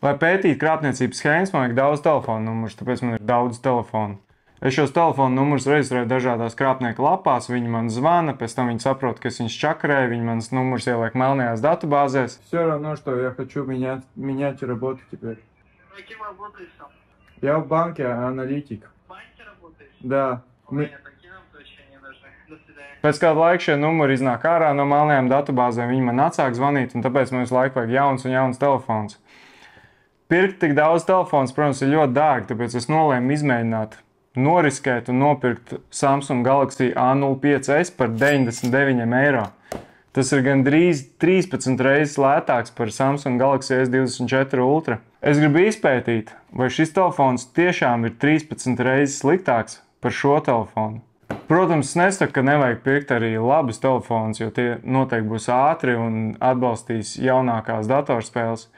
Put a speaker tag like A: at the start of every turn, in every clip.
A: Lai pētītu krāpniecības schēmas, man vajag daudz telefonu numurus, tāpēc man ir daudz telefonu. Es šos telefonu numurus reģistrēju dažādās krāpnieku lapās, viņi man zvana, pēc там viņi saprot, ka es viņus čakarēju, viņi manas numurus ieliek melnajās datubāzēs. Все равно, что я хочу менять работу теперь.
B: Каким работаешь там?
A: Я в банке аналитик.
B: В банке работаешь?
A: Да.
B: Ой, такие нам точно не нужны. До свидания.
A: Pēc kāda laika šie numuri iznāk ārā no melnajām datubāzēm, viņi man atsāk zvanīt, un tāpēc man visu laiku vajag jauns un jauns telefons. Pirkt tik daudz telefons, protams, ir ļoti dārgi, tāpēc es nolēmu izmēģināt, noriskēt un nopirkt Samsung Galaxy A05S par 99 eiro. Tas ir gandrīz 13 reizes lētāks par Samsung Galaxy S24 Ultra. Es gribu izpētīt, vai šis telefons tiešām ir 13 reizes sliktāks par šo telefonu. Protams, es nesaku, ka nevajag pirkt arī labus telefonus, jo tie noteikti būs ātri un atbalstīs jaunākās datorspēles.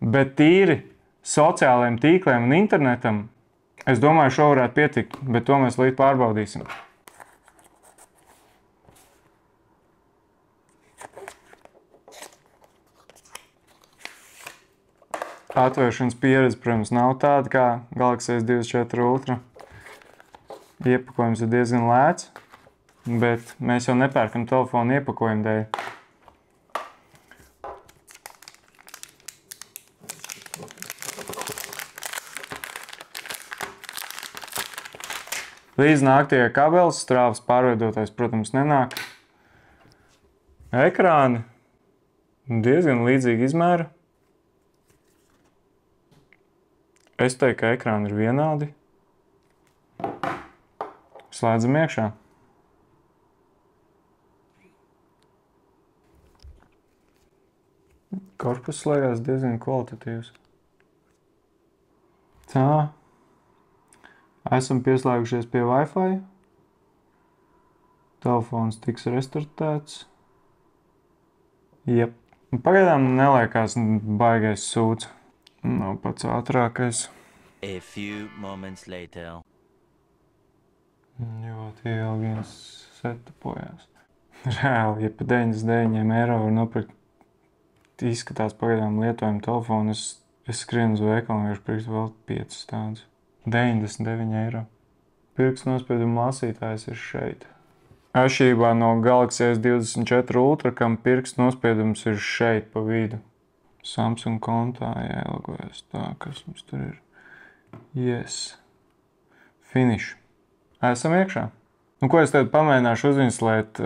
A: Bet tīri sociālajiem tīkliem un internetam, es domāju, šo varētu pietikt, bet to mēs līdz pārbaudīsim. Atvēršanas pieredze, protams, nav tāda kā Galaxy S24 Ultra. Iepakojums ir diezgan lēts, bet mēs jau nepērkam telefonu iepakojumu dēļ. Līdz nāk tie kabelis, strāvas pārveidotais, protams, nenāk. Ekrāni diezgan līdzīgi izmēra. Es teiktu, ka ekrāni ir vienādi. Slēdzam iekšā. Korpus slēgās diezgan kvalitatīvs. Tā. Esam pieslēgušies pie Wi-Fi. Telefons tiks restartēts. Jep. Pagaidām neliekās baigais sūds. Nav pats ātrākais.
C: A few moments later.
A: Ļoti ilgi setupojās. Reāli, ja pa 99 eiro var nopirkt, izskatās pagaidām lietojumu telefonu, es skrienu uz veikalu un vienkārši pirkt vēl 5 tādus. 99 eiro. Pirkstu nospiedumu lasītājs ir šeit. Atšķirībā no Galaxy S24 Ultra, kam pirkstu nospiedums ir šeit pa vidu. Samsung kontā jāielgojas tā, kas mums tur ir. Yes. Finish. Esam iekšā. Nu, ko es tad pamēģināšu uzinstalēt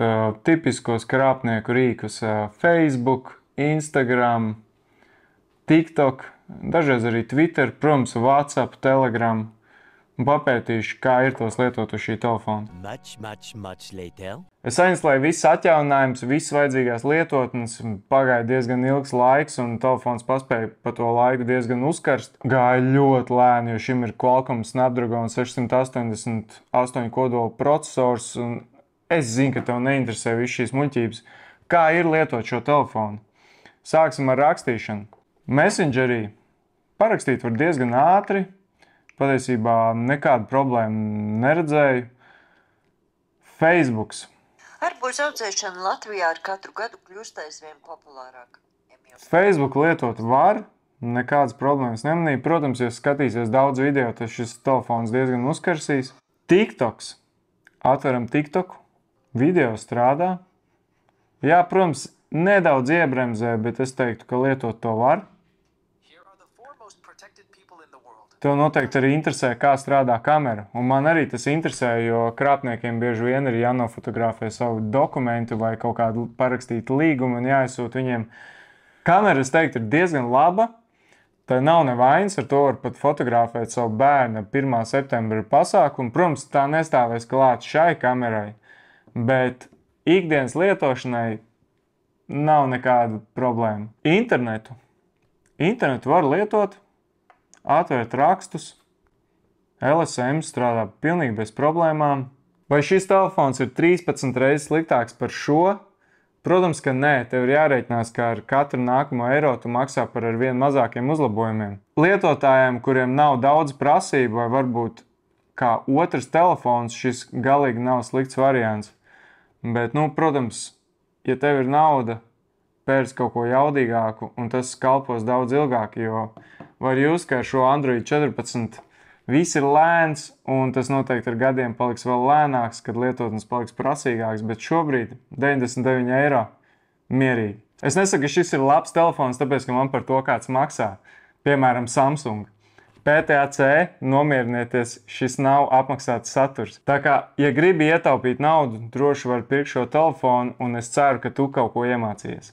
A: tipiskos krāpnieku rīkus Facebook, Instagram, TikTok, dažreiz arī Twitter, protams, WhatsApp, Telegram. Un papētīšu, kā ir tos lietot uz šī telefona.
C: Much later.
A: Es ainstalēju visas atjauninājumus, visas vajadzīgās lietotnes, pagāja diezgan ilgs laiks, un telefons paspēja pa to laiku diezgan uzkarst. Gāja ļoti lēni, jo šim ir Qualcomm Snapdragon 688 kodola procesors, un es zinu, ka tev neinteresē viss šīs muļķības. Kā ir lietot šo telefonu? Sāksim ar rakstīšanu. Messengerī parakstīt var diezgan ātri. Patiesībā nekādu problēmu neredzēju. Facebooks.
D: Arbūzu audzēšana Latvijā ar katru gadu kļūst aizvien populārāk.
A: Facebook lietot var, nekādas problēmas nemanīju. Protams, ja skatīsies daudz video, tad šis telefons diezgan uzkarsīs. TikToks. Atveram TikToku. Video strādā. Jā, protams, nedaudz iebremzē, bet es teiktu, ka lietot to var. Tev noteikti arī interesē, kā strādā kamera. Un man arī tas interesē, jo krāpniekiem bieži vien ir jānofotografē savu dokumentu vai kaut kādu parakstītu līgumu un jāizsūt viņiem. Kamera, es teiktu, ir diezgan laba. Tā nav nevainas, ar to var pat fotografēt savu bērnu 1. septembra pasākumu. Protams, tā nestāvēs klāt šai kamerai, bet ikdienas lietošanai nav nekāda problēma. Internetu var lietot. Atvērt rakstus, LSM strādā pilnīgi bez problēmām. Vai šis telefons ir 13 reizes sliktāks par šo? Protams, ka nē, tev ir jārēķinās, ka ar katru nākamo eiro tu maksā par ar vien mazākiem uzlabojumiem. Lietotājiem, kuriem nav daudz prasību vai varbūt kā otrs telefons, šis galīgi nav slikts variants. Bet, protams, ja tev ir nauda pērc kaut ko jaudīgāku, un tas kalpos daudz ilgāk, jo var jūs, ka ar šo Android 14 viss ir lēns, un tas noteikti ar gadiem paliks vēl lēnāks, kad lietotnes paliks prasīgāks, bet šobrīd 99 eiro mierīgi. Es nesaku, ka šis ir labs telefons, tāpēc, ka man par to kāds maksā, piemēram, Samsung. PTAC, nomierinieties, šis nav apmaksāts saturs. Tā kā, ja gribi ietaupīt naudu, droši var pirkt šo telefonu, un es ceru, ka tu kaut ko iemācījies.